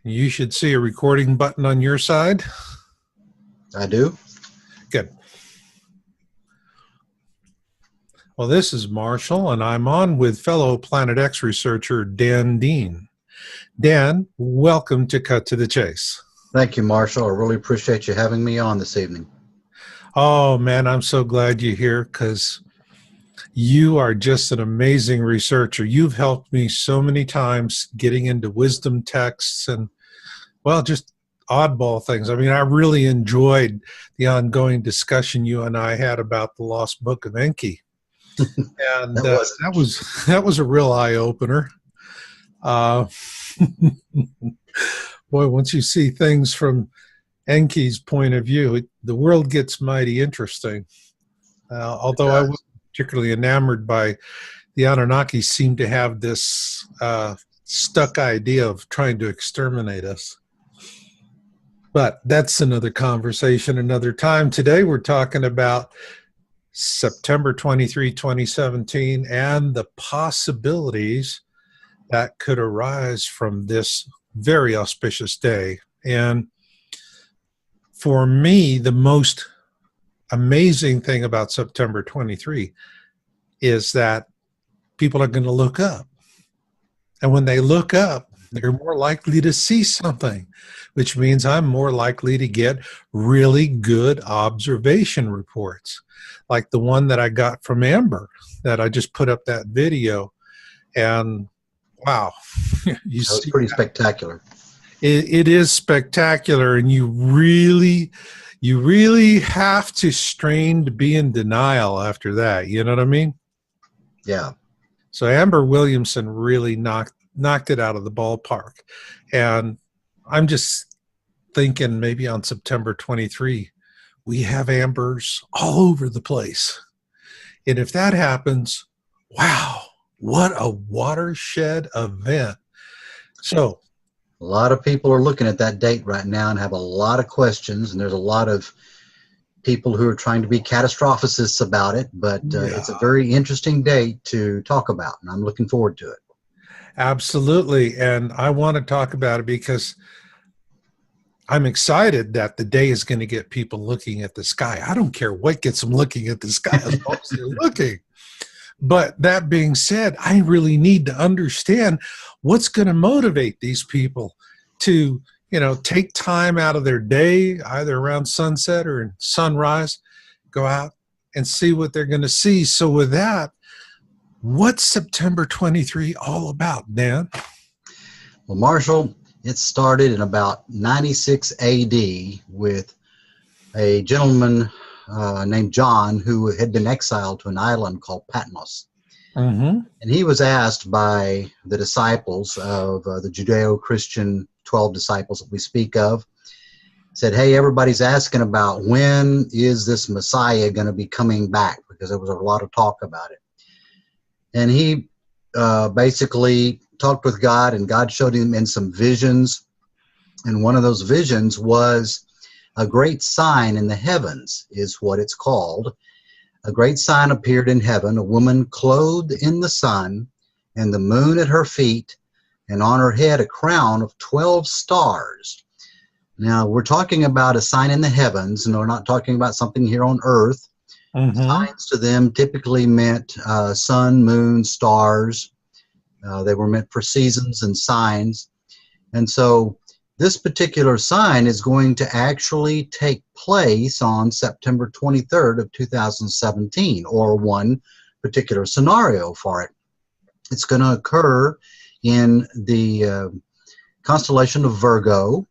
You should see a recording button on your side. I do. Good. Well, this is Marshall, and I'm on with fellow Planet X researcher Dan Dean. Dan, welcome to Cut to the Chase. Thank you, Marshall. I really appreciate you having me on this evening. Oh, man, I'm so glad you're here because you are just an amazing researcher. You've helped me so many times getting into wisdom texts and, well, just oddball things. I mean, I really enjoyed the ongoing discussion you and I had about the Lost Book of Enki. And that was a real eye-opener. Boy, once you see things from Enki's point of view, the world gets mighty interesting. Although I wasn't particularly enamored by the Anunnaki seem to have this stuck idea of trying to exterminate us. But that's another conversation, another time. Today we're talking about September 23, 2017, and the possibilities that could arise from this very auspicious day. And for me, the most amazing thing about September 23 is that people are going to look up. And when they look up, they're more likely to see something, which means I'm more likely to get really good observation reports, like the one that I got from Amber, that I just put up that video. And wow, you see, it's pretty spectacular. It is spectacular, and you really have to strain to be in denial after that. You know what I mean? Yeah. So Amber Williamson really knocked it out of the ballpark. And I'm just thinking maybe on September 23, we have Ambers all over the place. And if that happens, wow, what a watershed event. So a lot of people are looking at that date right now and have a lot of questions, and there's a lot of people who are trying to be catastrophicists about it, but it's a very interesting date to talk about, and I'm looking forward to it. Absolutely, and I want to talk about it because I'm excited that the day is going to get people looking at the sky. I don't care what gets them looking at the sky as long as they're looking. But that being said, I really need to understand what's going to motivate these people to, take time out of their day, either around sunset or sunrise, go out and see what they're going to see. So with that, what's September 23 all about, Dan? Well, Marshall, it started in about 96 AD with a gentleman named John, who had been exiled to an island called Patmos. Mm-hmm. And he was asked by the disciples of the Judeo-Christian 12 disciples that we speak of, said, hey, everybody's asking about when is this Messiah going to be coming back, because there was a lot of talk about it. And he basically talked with God, and God showed him in some visions. And one of those visions was a great sign in the heavens, is what it's called. A great sign appeared in heaven, a woman clothed in the sun, and the moon at her feet, and on her head a crown of 12 stars. Now, we're talking about a sign in the heavens, and we're not talking about something here on earth. Mm-hmm. Signs to them typically meant sun, moon, stars. They were meant for seasons and signs. And so this particular sign is going to actually take place on September 23rd of 2017, or one particular scenario for it. It's going to occur in the constellation of Virgo.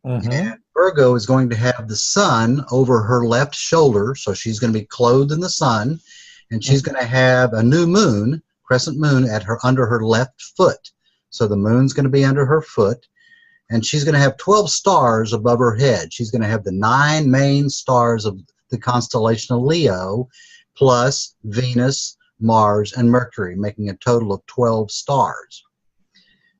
Mm-hmm. And Virgo is going to have the sun over her left shoulder, so she's going to be clothed in the sun, and she's going to have a new moon, crescent moon, under her left foot. So the moon's going to be under her foot, and she's going to have 12 stars above her head. She's going to have the 9 main stars of the constellation of Leo, plus Venus, Mars, and Mercury, making a total of 12 stars.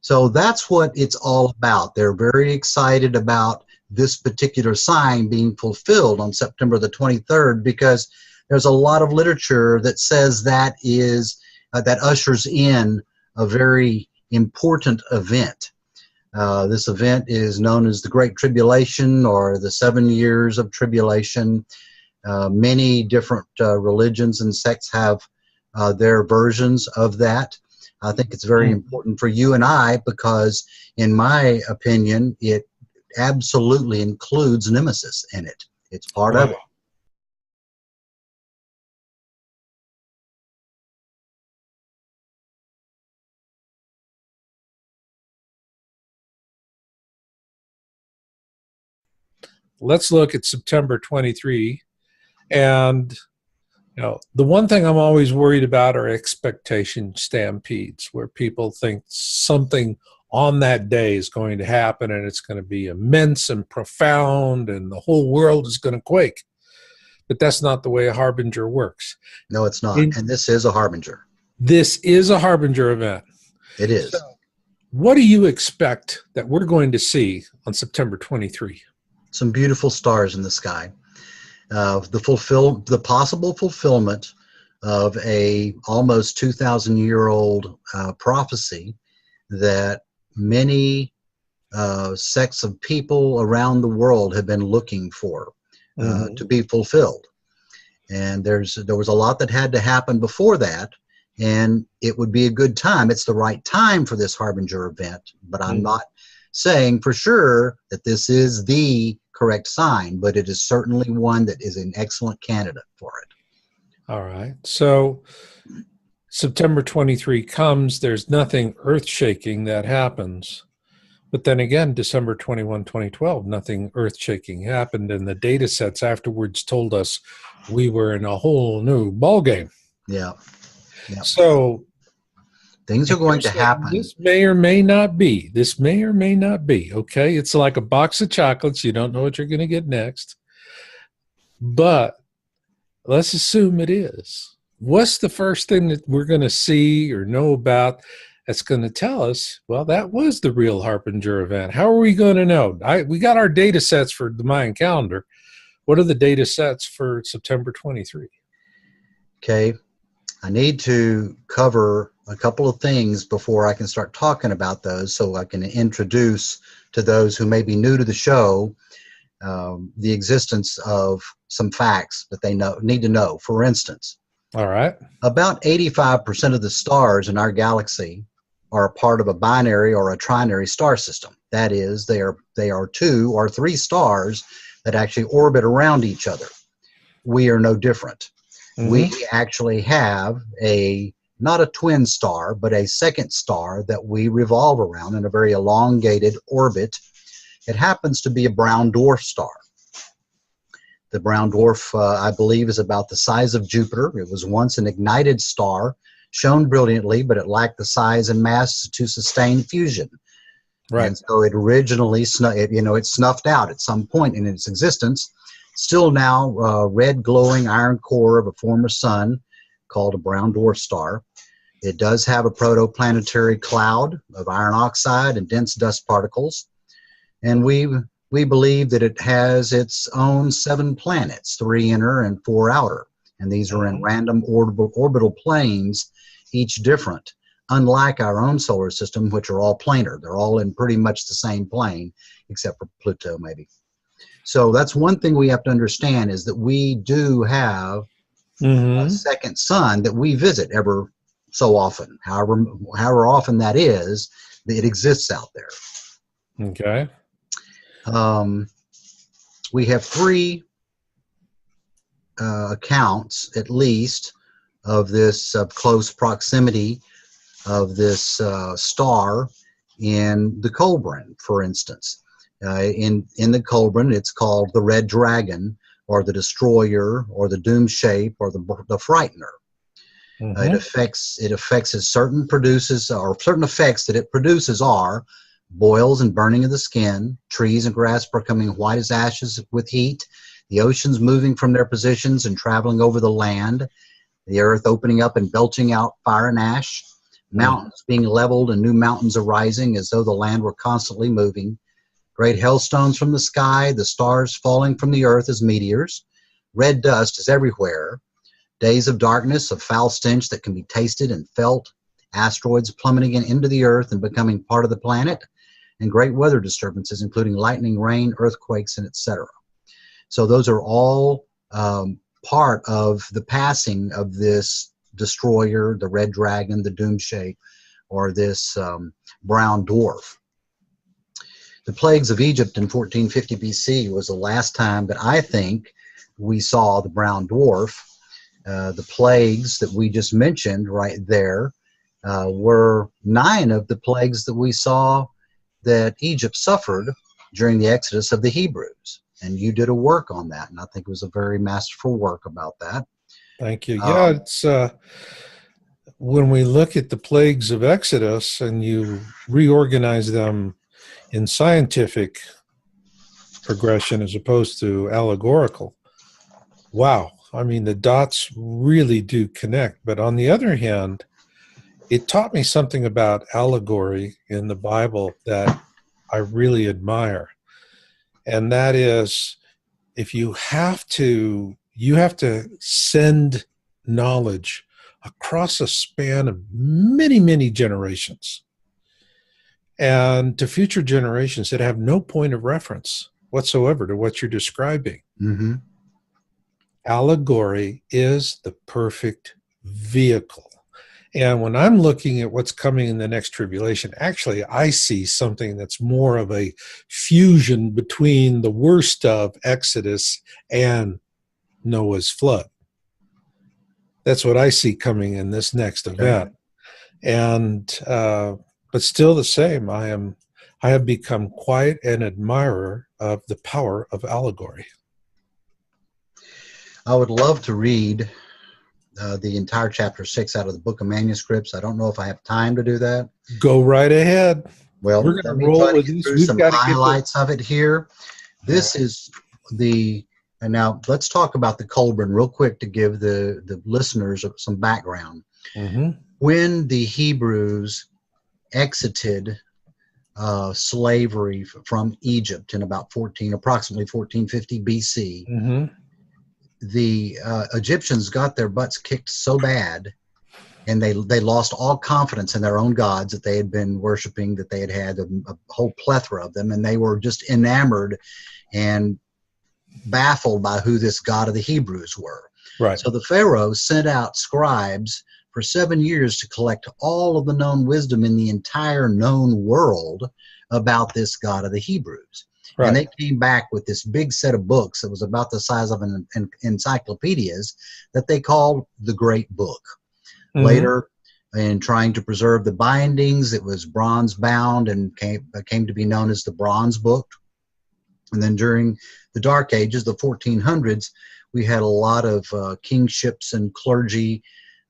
So that's what it's all about. They're very excited about this particular sign being fulfilled on September the 23rd, because there's a lot of literature that says that is that ushers in a very important event. This event is known as the Great Tribulation or the 7 years of tribulation. Many different religions and sects have their versions of that. I think it's very important for you and I because, in my opinion, it absolutely includes Nemesis in it. It's part of it. Let's look at September 23. And the one thing I'm always worried about are expectation stampedes, where people think something on that day is going to happen and it's going to be immense and profound and the whole world is going to quake. But that's not the way a harbinger works. No, it's not. And this is a harbinger. This is a harbinger event. It is. So, what do you expect that we're going to see on September 23? Some beautiful stars in the sky. The possible fulfillment of a almost 2,000-year-old prophecy that many sects of people around the world have been looking for to be fulfilled. And there was a lot that had to happen before that, and it would be a good time. It's the right time for this harbinger event, but I'm not saying for sure that this is the correct sign, but it is certainly one that is an excellent candidate for it. All right. So September 23 comes, there's nothing earth-shaking that happens. But then again, December 21, 2012, nothing earth-shaking happened, and the data sets afterwards told us we were in a whole new ballgame. Yeah. So things are going to happen. This may or may not be. This may or may not be. Okay. It's like a box of chocolates. You don't know what you're going to get next. But let's assume it is. What's the first thing that we're going to see or know about that's going to tell us, well, that was the real harbinger event? How are we going to know? We got our data sets for the Mayan calendar. What are the data sets for September 23? Okay. I need to cover a couple of things before I can start talking about those, so I can introduce to those who may be new to the show the existence of some facts that they need to know. For instance, all right, about 85% of the stars in our galaxy are a part of a binary or a trinary star system. That is, they are 2 or 3 stars that actually orbit around each other. We are no different. We actually have not a twin star, but a second star that we revolve around in a very elongated orbit. It happens to be a brown dwarf star. The brown dwarf, I believe, is about the size of Jupiter. It was once an ignited star, shone brilliantly, but it lacked the size and mass to sustain fusion. Right. And so it originally, it snuffed out at some point in its existence. Still now, red glowing iron core of a former sun called a brown dwarf star. It does have a protoplanetary cloud of iron oxide and dense dust particles. And we believe that it has its own 7 planets, 3 inner and 4 outer. And these are in random orbital planes, each different, unlike our own solar system, which are all planar. They're all in pretty much the same plane, except for Pluto, maybe. So that's one thing we have to understand, is that we do have a second sun that we visit ever so often. However often that is, it exists out there. Okay. We have 3 accounts, at least, of this close proximity of this star in the Colbrin, for instance. In the Colbrin, it's called the Red Dragon, or the Destroyer, or the Doom Shape, or the Frightener. It affects certain effects that it produces are boils and burning of the skin, trees and grass becoming white as ashes with heat, the oceans moving from their positions and traveling over the land, the earth opening up and belching out fire and ash, mountains being leveled and new mountains arising as though the land were constantly moving, great hailstones from the sky, the stars falling from the earth as meteors, red dust is everywhere, days of darkness, of foul stench that can be tasted and felt, asteroids plummeting into the earth and becoming part of the planet, and great weather disturbances, including lightning, rain, earthquakes, and etc. So those are all part of the passing of this destroyer, the red dragon, the doom shape, or this brown dwarf. The plagues of Egypt in 1450 BC was the last time that I think we saw the brown dwarf. The plagues that we just mentioned right there were 9 of the plagues that we saw that Egypt suffered during the exodus of the Hebrews. And you did a work on that, and I think it was a very masterful work about that. Thank you. Yeah, it's when we look at the plagues of Exodus and you reorganize them in scientific progression as opposed to allegorical, wow. I mean, the dots really do connect. But on the other hand, it taught me something about allegory in the Bible that I really admire. And that is, if you have to send knowledge across a span of many, many generations and to future generations that have no point of reference whatsoever to what you're describing. Mm-hmm. Allegory is the perfect vehicle. And when I'm looking at what's coming in the next tribulation, actually, I see something that's more of a fusion between the worst of Exodus and Noah's flood. That's what I see coming in this next event. And but still the same, I have become quite an admirer of the power of allegory. I would love to read the entire chapter 6 out of the Book of Manuscripts. I don't know if I have time to do that. Go right ahead. Well, we're going to roll with this. Through some highlights of it here. This is and now let's talk about the cauldron real quick to give the listeners some background. Mm-hmm. When the Hebrews exited slavery from Egypt in about approximately 1450 BC, mm-hmm. the Egyptians got their butts kicked so bad, and they lost all confidence in their own gods that they had been worshiping, that they had a whole plethora of them, and they were just enamored and baffled by who this God of the Hebrews were. Right. So the Pharaoh sent out scribes for 7 years to collect all of the known wisdom in the entire known world about this God of the Hebrews. Right. And they came back with this big set of books that was about the size of an encyclopedias that they called the Great Book. Mm-hmm. Later, in trying to preserve the bindings, it was bronze bound and came to be known as the Bronze Book. And then during the Dark Ages, the 1400s, we had a lot of kingships and clergy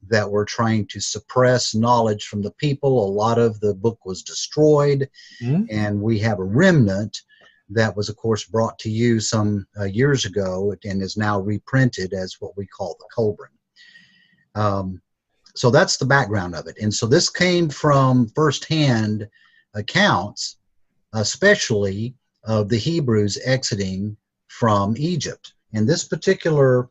that were trying to suppress knowledge from the people. A lot of the book was destroyed, mm-hmm. and we have a remnant that was, of course, brought to you some years ago and is now reprinted as what we call the cauldron. So that's the background of it. And so this came from firsthand accounts, especially of the Hebrews exiting from Egypt. And this particular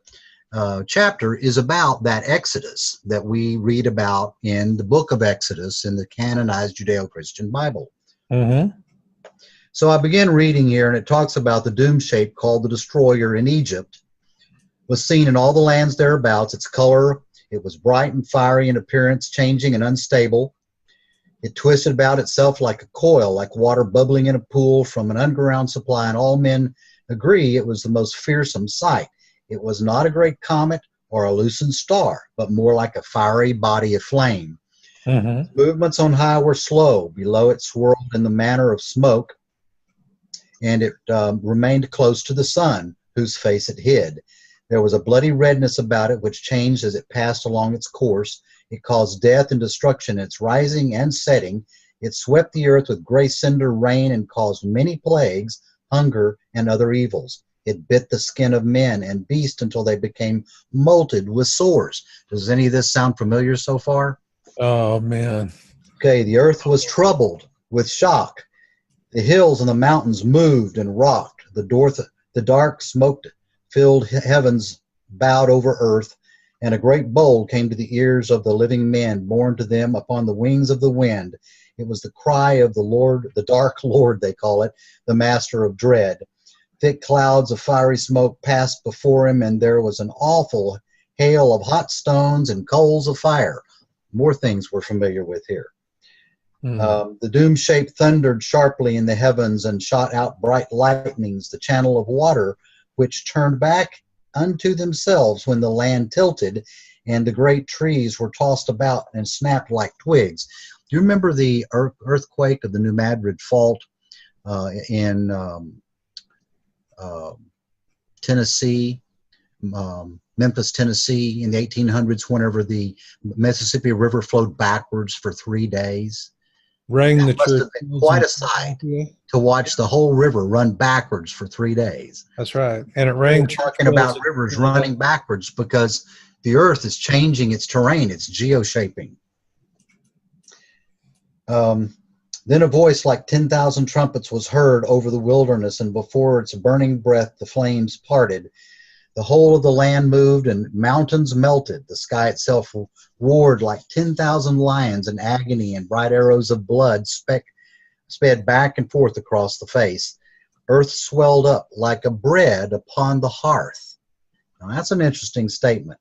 chapter is about that Exodus that we read about in the book of Exodus in the canonized Judeo-Christian Bible. Mm-hmm. So I begin reading here, and it talks about the doom shape called the destroyer in Egypt was seen in all the lands thereabouts. Its color, it was bright and fiery in appearance, changing and unstable. It twisted about itself like a coil, like water bubbling in a pool from an underground supply, and all men agree it was the most fearsome sight. It was not a great comet or a loosened star, but more like a fiery body of flame. Mm-hmm. Movements on high were slow. Below it swirled in the manner of smoke, and it remained close to the sun, whose face it hid. There was a bloody redness about it, which changed as it passed along its course. It caused death and destruction in its rising and setting. It swept the earth with gray cinder rain and caused many plagues, hunger, and other evils. It bit the skin of men and beasts until they became molted with sores. Does any of this sound familiar so far? Oh, man. Okay, the earth was troubled with shock. The hills and the mountains moved and rocked. The dark smoke-filled heavens bowed over earth, and a great bowl came to the ears of the living men, borne to them upon the wings of the wind. It was the cry of the Lord, the dark Lord, they call it, the master of dread. Thick clouds of fiery smoke passed before him, and there was an awful hail of hot stones and coals of fire. More things we're familiar with here. The doom shape thundered sharply in the heavens and shot out bright lightnings, the channel of water, which turned back unto themselves when the land tilted, and the great trees were tossed about and snapped like twigs. Do you remember the earthquake of the New Madrid Fault in Tennessee, Memphis, Tennessee, in the 1800s, whenever the Mississippi River flowed backwards for 3 days? Rang the must have been quite a sight to watch the whole river run backwards for 3 days. That's right. And it rang. We're talking about rivers running backwards because the earth is changing its terrain. It's geoshaping. Then a voice like 10,000 trumpets was heard over the wilderness, and before its burning breath the flames parted. The whole of the land moved, and mountains melted. The sky itself roared like 10,000 lions in agony, and bright arrows of blood sped back and forth across the face. Earth swelled up like a bread upon the hearth. Now that's an interesting statement.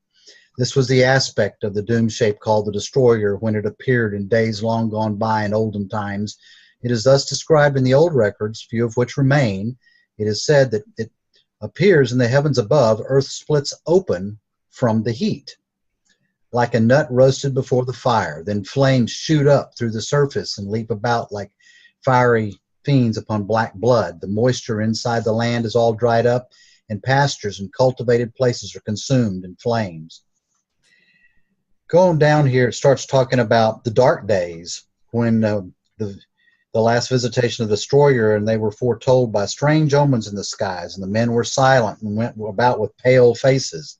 This was the aspect of the doom shape called the destroyer when it appeared in days long gone by in olden times. It is thus described in the old records, few of which remain. It is said that it appears in the heavens above. Earth splits open from the heat, like a nut roasted before the fire. Then flames shoot up through the surface and leap about like fiery fiends upon black blood. The moisture inside the land is all dried up, and pastures and cultivated places are consumed in flames. Going down here, it starts talking about the dark days when the last visitation of the destroyer, and they were foretold by strange omens in the skies, and the men were silent and went about with pale faces.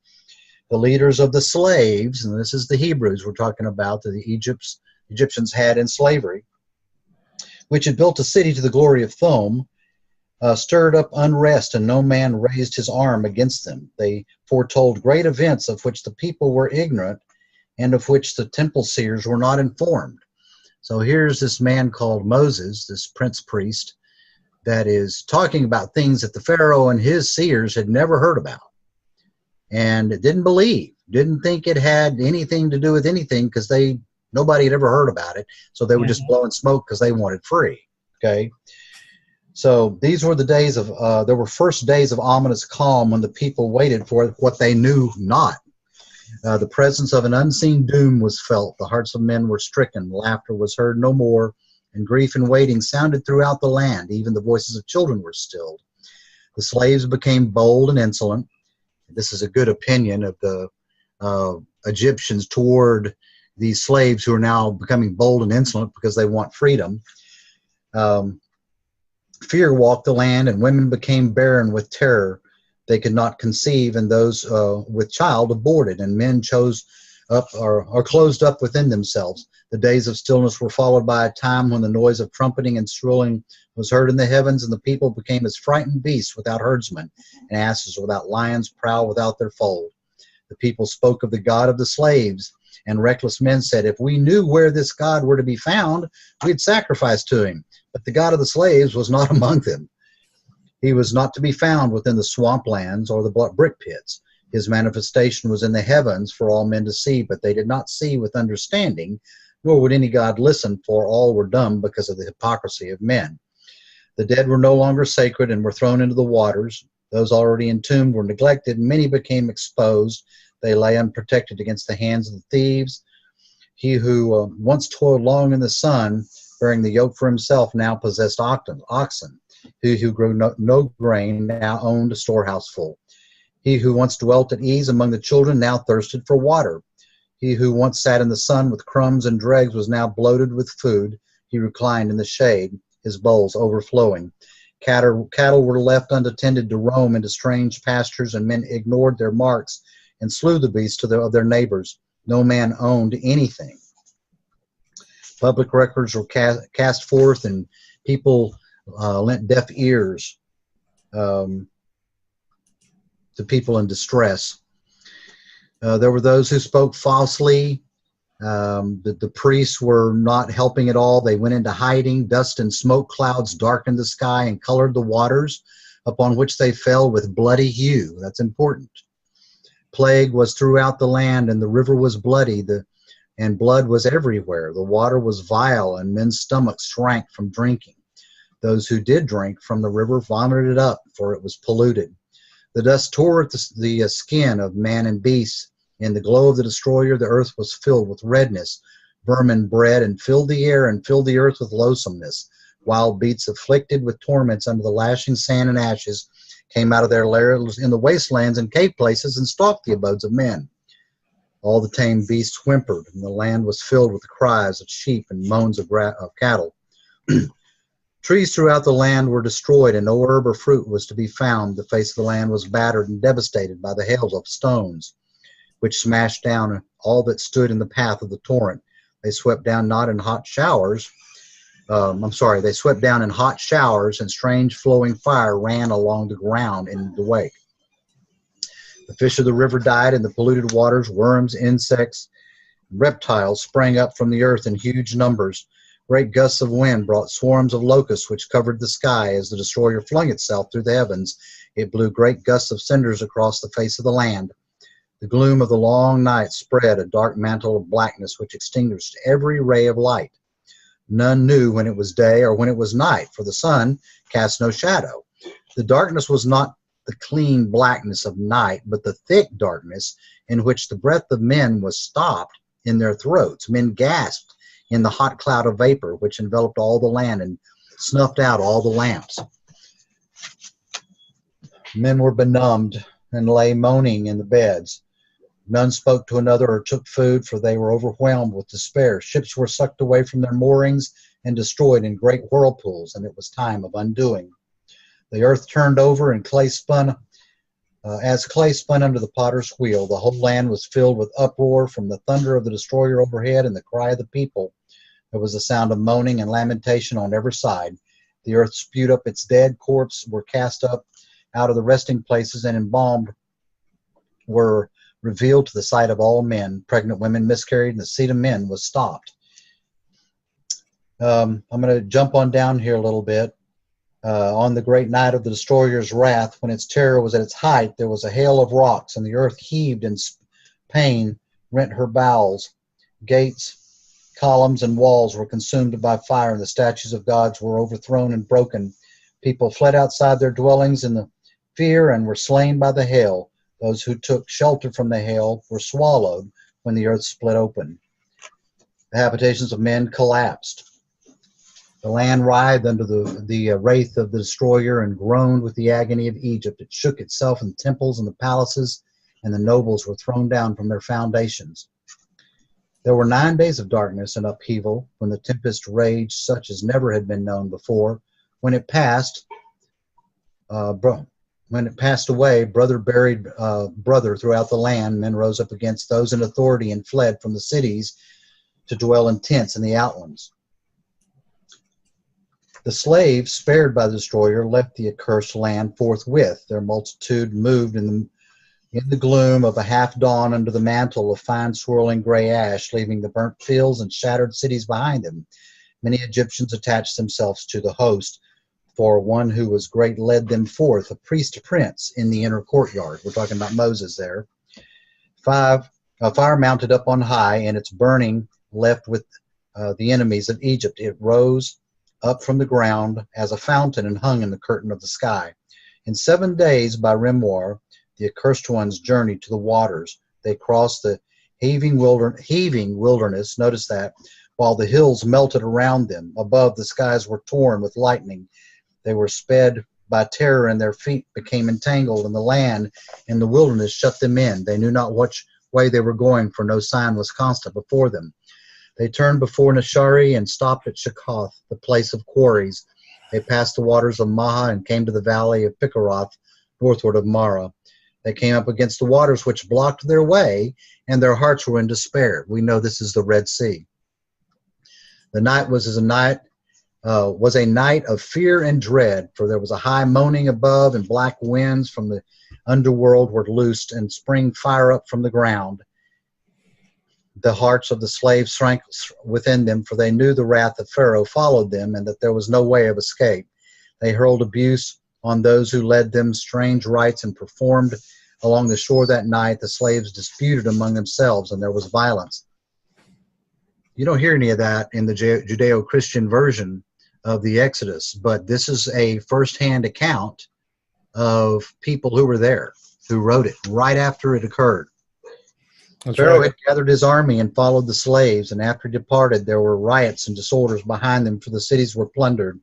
The leaders of the slaves, and this is the Hebrews we're talking about, that the Egyptians had in slavery, which had built a city to the glory of Thom, stirred up unrest, and no man raised his arm against them. They foretold great events of which the people were ignorant, and of which the temple seers were not informed. So here's this man called Moses, this prince priest, that is talking about things that the Pharaoh and his seers had never heard about and didn't believe, didn't think it had anything to do with anything, because nobody had ever heard about it. So they were just blowing smoke because they wanted free. Okay. So these were the days of, there were first days of ominous calm when the people waited for what they knew not. The presence of an unseen doom was felt. The hearts of men were stricken. Laughter was heard no more, and grief and waiting sounded throughout the land. Even the voices of children were stilled. The slaves became bold and insolent. This is a good opinion of the Egyptians toward these slaves who are now becoming bold and insolent because they want freedom. Fear walked the land, and women became barren with terror. They could not conceive, and those with child aborted, and men chose up or closed up within themselves. The days of stillness were followed by a time when the noise of trumpeting and shrilling was heard in the heavens, and the people became as frightened beasts without herdsmen, and asses without lions prowl without their fold. The people spoke of the God of the slaves, and reckless men said, if we knew where this God were to be found, we'd sacrifice to him. But the God of the slaves was not among them. He was not to be found within the swamplands or the brick pits. His manifestation was in the heavens for all men to see, but they did not see with understanding, nor would any God listen, for all were dumb because of the hypocrisy of men. The dead were no longer sacred and were thrown into the waters. Those already entombed were neglected, and many became exposed. They lay unprotected against the hands of the thieves. He who once toiled long in the sun, bearing the yoke for himself, now possessed oxen. He who grew no grain now owned a storehouse full. He who once dwelt at ease among the children now thirsted for water. He who once sat in the sun with crumbs and dregs was now bloated with food. He reclined in the shade, his bowls overflowing. Cattle were left unattended to roam into strange pastures, and men ignored their marks and slew the beasts of their neighbors. No man owned anything. Public records were cast forth, and people lent deaf ears to people in distress. There were those who spoke falsely The priests were not helping at all. They went into hiding. Dust and smoke clouds darkened the sky and colored the waters, upon which they fell with bloody hue. That's important. Plague was throughout the land, and the river was bloody, and blood was everywhere. The water was vile, and men's stomachs shrank from drinking. Those who did drink from the river vomited it up, for it was polluted. The dust tore at the skin of man and beast. In the glow of the destroyer, the earth was filled with redness. Vermin bred and filled the air and filled the earth with loathsomeness. Wild beasts afflicted with torments under the lashing sand and ashes came out of their lairs in the wastelands and cave places and stalked the abodes of men. All the tame beasts whimpered, and the land was filled with the cries of sheep and moans of cattle. Trees throughout the land were destroyed, and no herb or fruit was to be found. The face of the land was battered and devastated by the hails of stones, which smashed down all that stood in the path of the torrent. They swept down not in hot showers. They swept down in hot showers, and strange flowing fire ran along the ground in the wake. The fish of the river died in the polluted waters. Worms, insects, reptiles sprang up from the earth in huge numbers. Great gusts of wind brought swarms of locusts which covered the sky. As the destroyer flung itself through the heavens, it blew great gusts of cinders across the face of the land. The gloom of the long night spread a dark mantle of blackness which extinguished every ray of light. None knew when it was day or when it was night, for the sun cast no shadow. The darkness was not the clean blackness of night, but the thick darkness in which the breath of men was stopped in their throats. Men gasped in the hot cloud of vapor which enveloped all the land and snuffed out all the lamps. Men were benumbed and lay moaning in the beds. None spoke to another or took food, for they were overwhelmed with despair. Ships were sucked away from their moorings and destroyed in great whirlpools, and it was time of undoing. The earth turned over, and clay spun. As clay spun under the potter's wheel, the whole land was filled with uproar from the thunder of the destroyer overhead and the cry of the people. There was a sound of moaning and lamentation on every side. The earth spewed up its dead. Corpses were cast up out of the resting places, and embalmed were revealed to the sight of all men. Pregnant women miscarried, and the seed of men was stopped. I'm going to jump on down here a little bit. On the great night of the destroyer's wrath, when its terror was at its height, there was a hail of rocks, and the earth heaved in pain, rent her bowels. Gates, columns, and walls were consumed by fire, and the statues of gods were overthrown and broken. People fled outside their dwellings in the fear and were slain by the hail. Those who took shelter from the hail were swallowed when the earth split open. The habitations of men collapsed. The land writhed under the wrath of the destroyer and groaned with the agony of Egypt. It shook itself in the temples and the palaces, and the nobles were thrown down from their foundations. There were 9 days of darkness and upheaval, when the tempest raged such as never had been known before. When it passed away, brother buried brother throughout the land. Men rose up against those in authority and fled from the cities to dwell in tents in the outlands. The slaves spared by the destroyer left the accursed land forthwith. Their multitude moved in the gloom of a half-dawn under the mantle of fine swirling gray ash, leaving the burnt fields and shattered cities behind them. Many Egyptians attached themselves to the host, for one who was great led them forth, a priest prince in the inner courtyard. We're talking about Moses there. A fire mounted up on high, and its burning left with the enemies of Egypt. It rose up from the ground as a fountain and hung in the curtain of the sky. In 7 days by Rimwar, the accursed ones journeyed to the waters. They crossed the heaving wilderness, notice that, while the hills melted around them. Above, the skies were torn with lightning. They were sped by terror, and their feet became entangled, and the land and the wilderness shut them in. They knew not which way they were going, for no sign was constant before them. They turned before Nashari and stopped at Shakath, the place of quarries. They passed the waters of Maha and came to the valley of Pikaroth, northward of Mara. They came up against the waters which blocked their way, and their hearts were in despair. We know this is the Red Sea. The night was a night of fear and dread, for there was a high moaning above, and black winds from the underworld were loosed and sprang fire up from the ground. The hearts of the slaves shrank within them, for they knew the wrath of Pharaoh followed them, and that there was no way of escape. They hurled abuse on those who led them, strange rites, and performed along the shore that night. The slaves disputed among themselves, and there was violence. You don't hear any of that in the Judeo-Christian version of the Exodus, but this is a first-hand account of people who were there, who wrote it right after it occurred. Pharaoh had gathered his army and followed the slaves, and after he departed, there were riots and disorders behind them, for the cities were plundered.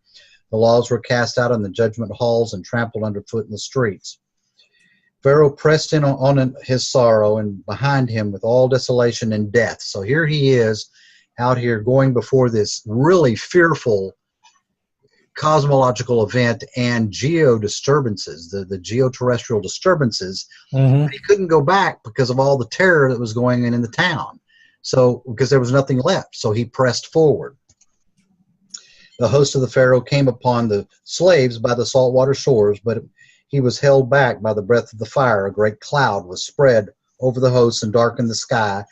The laws were cast out in the judgment halls and trampled underfoot in the streets. Pharaoh pressed in on his sorrow, and behind him with all desolation and death. So here he is out here going before this really fearful cosmological event and disturbances, the geoterrestrial disturbances. Mm-hmm. He couldn't go back because of all the terror that was going in the town. So, because there was nothing left, so he pressed forward. The host of the Pharaoh came upon the slaves by the saltwater shores, but he was held back by the breath of the fire. A great cloud was spread over the hosts and darkened the sky.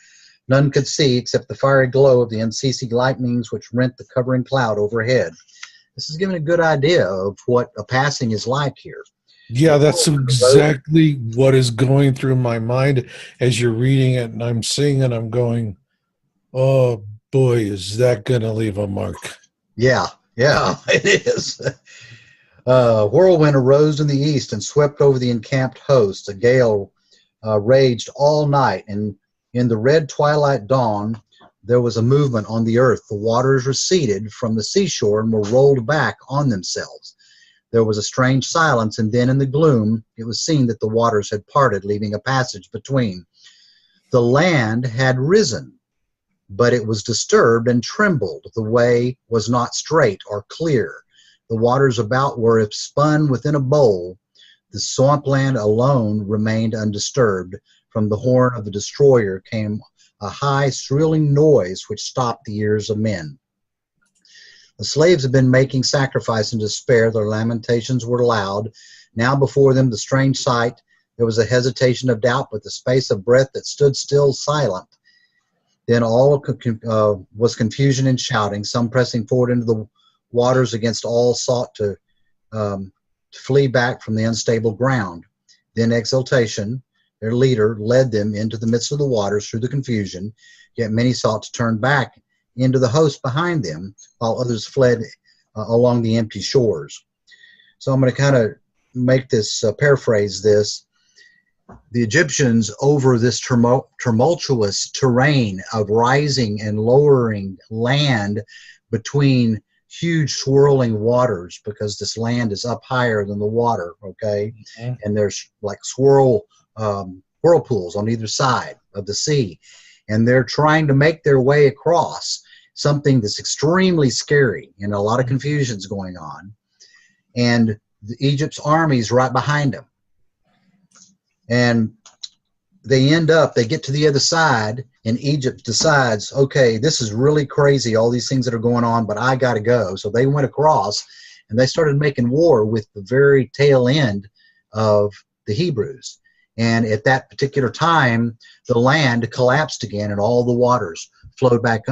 None could see except the fiery glow of the unceasing lightnings which rent the covering cloud overhead. This is giving a good idea of what a passing is like here. Yeah, that's exactly what is going through my mind as you're reading it, and I'm seeing it. I'm going, oh boy, is that going to leave a mark? Yeah, it is. Whirlwind arose in the east and swept over the encamped host. A gale raged all night, and in the red twilight dawn, there was a movement on the earth. The waters receded from the seashore and were rolled back on themselves. There was a strange silence, and then in the gloom it was seen that the waters had parted, leaving a passage between. The land had risen, but it was disturbed and trembled. The way was not straight or clear. The waters about were if spun within a bowl. The swampland alone remained undisturbed. From the horn of the destroyer came a high, thrilling noise which stopped the ears of men. The slaves had been making sacrifice in despair. Their lamentations were loud. Now before them the strange sight. There was a hesitation of doubt, but the space of breath that stood still silent. Then all was confusion and shouting, some pressing forward into the waters against all sought to flee back from the unstable ground. Then exultation. Their leader led them into the midst of the waters through the confusion, yet many sought to turn back into the host behind them, while others fled along the empty shores. So I'm going to kind of make this, paraphrase this. The Egyptians, over this tumultuous terrain of rising and lowering land between huge swirling waters, because this land is up higher than the water, okay? Mm-hmm. And there's like whirlpools on either side of the sea, and they're trying to make their way across something that's extremely scary, and a lot of confusion's going on, and Egypt's army's right behind them, and they get to the other side, and Egypt decides, okay, this is really crazy, all these things that are going on, but I gotta go. So they went across, and they started making war with the very tail end of the Hebrews. And at that particular time, the land collapsed again, and all the waters flowed back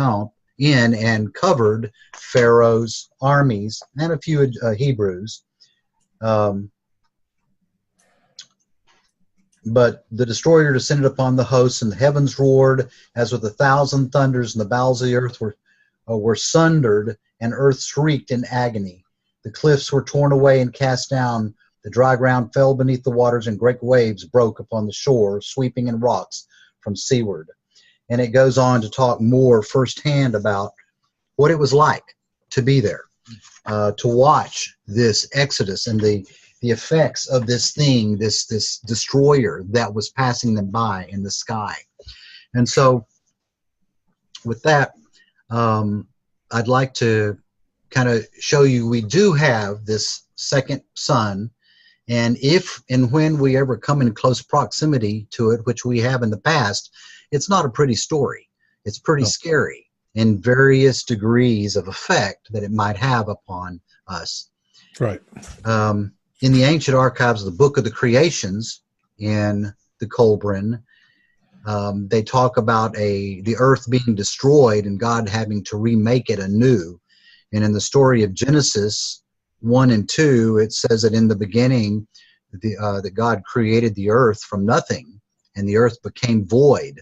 in and covered Pharaoh's armies and a few Hebrews. But the destroyer descended upon the hosts, and the heavens roared as with 1,000 thunders, and the bowels of the earth were sundered, and earth shrieked in agony. The cliffs were torn away and cast down. The dry ground fell beneath the waters, and great waves broke upon the shore, sweeping in rocks from seaward. And it goes on to talk more firsthand about what it was like to be there, to watch this exodus and the effects of this thing, this destroyer that was passing them by in the sky. And so with that, I'd like to kind of show you we do have this second son. And if and when we ever come in close proximity to it, which we have in the past, it's not a pretty story. It's pretty scary in various degrees of effect that it might have upon us. Right. In the ancient archives of the Book of the Creations in the Colburn, They talk about the earth being destroyed and God having to remake it anew. And in the story of Genesis 1 and 2, it says that in the beginning, that God created the earth from nothing, and the earth became void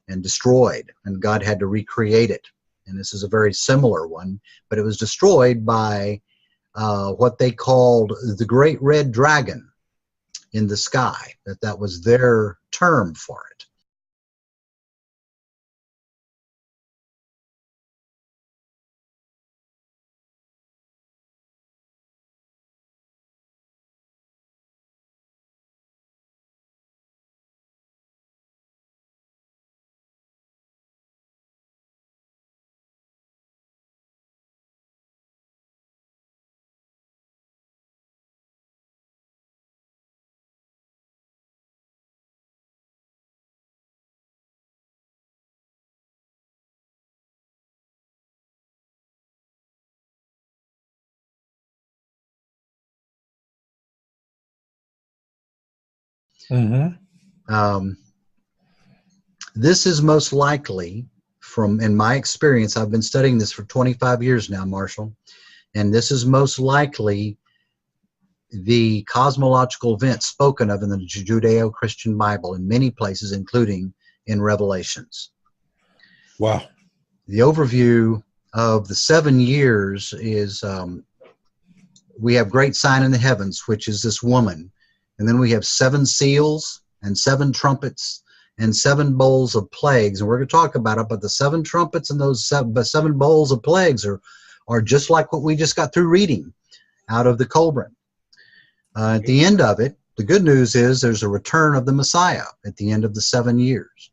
and destroyed, and God had to recreate it. And this is a very similar one, but it was destroyed by what they called the Great Red Dragon in the sky. That was their term for it. This is most likely, in my experience, I've been studying this for 25 years now, Marshall, and this is most likely the cosmological event spoken of in the Judeo-Christian Bible in many places, including in Revelations. Wow. The overview of the 7 years is we have great sign in the heavens, which is this woman. And then we have 7 seals and 7 trumpets and 7 bowls of plagues. And we're going to talk about it, but the 7 trumpets and those 7 bowls of plagues are just like what we just got through reading out of the cauldron. At the end of it, the good news is there's a return of the Messiah at the end of the 7 years.